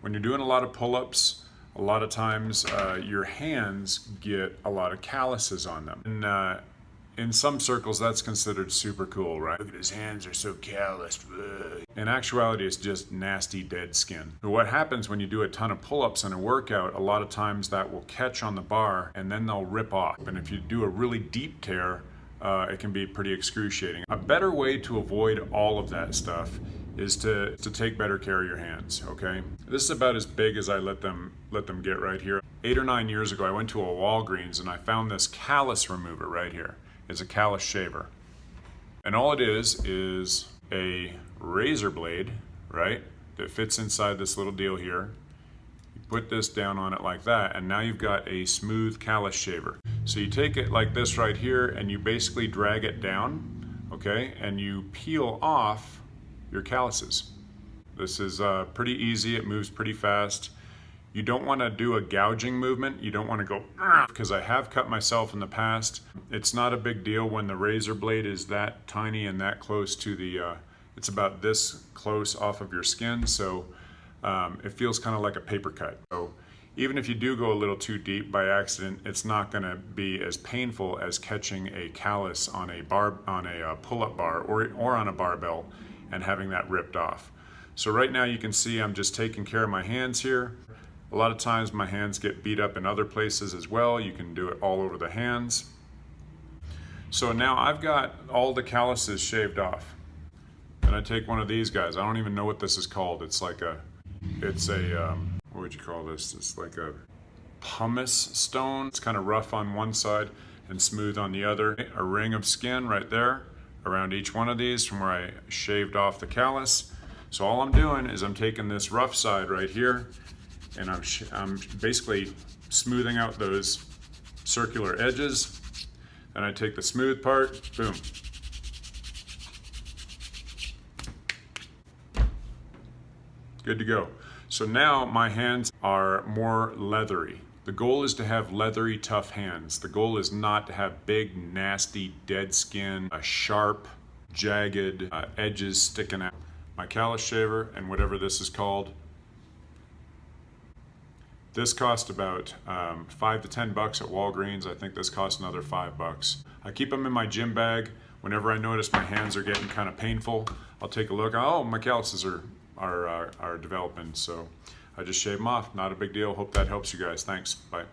When you're doing a lot of pull-ups, a lot of times your hands get a lot of calluses on them. And in some circles, that's considered super cool, right? Look at his hands, are so calloused. Ugh. In actuality, it's just nasty dead skin. But what happens when you do a ton of pull-ups in a workout, a lot of times that will catch on the bar and then they'll rip off. And if you do a really deep tear, it can be pretty excruciating. A better way to avoid all of that stuff is to take better care of your hands, okay? This is about as big as I let them get right here. 8 or 9 years ago, I went to a Walgreens and I found this callus remover right here. It's a callus shaver. And all it is a razor blade, right? That fits inside this little deal here. You put this down on it like that, and now you've got a smooth callus shaver. So you take it like this right here, and you basically drag it down, okay? And you peel off your calluses. This is pretty easy, it moves pretty fast. You don't want to do a gouging movement. You don't want to go, because I have cut myself in the past. It's not a big deal when the razor blade is that tiny and that close to the, it's about this close off of your skin. So it feels kind of like a paper cut. So even if you do go a little too deep by accident, it's not going to be as painful as catching a callus on a pull-up bar or on a barbell and having that ripped off. So right now you can see I'm just taking care of my hands here. A lot of times my hands get beat up in other places as well. You can do it all over the hands. So now I've got all the calluses shaved off. And I take one of these guys. I don't even know what this is called. It's like what would you call this? It's like a pumice stone. It's kind of rough on one side and smooth on the other. A ring of skin right there around each one of these from where I shaved off the callus. So all I'm doing is I'm taking this rough side right here, and I'm basically smoothing out those circular edges. Then I take the smooth part, boom. Good to go. So now my hands are more leathery. The goal is to have leathery, tough hands. The goal is not to have big, nasty, dead skin, sharp, jagged edges sticking out. My callus shaver and whatever this is called, this cost about $5 to $10 at Walgreens. I think this cost another $5. I keep them in my gym bag. Whenever I notice my hands are getting kind of painful, I'll take a look. Oh, my calluses are developing, so I just shave them off. Not a big deal. Hope that helps you guys. Thanks. Bye.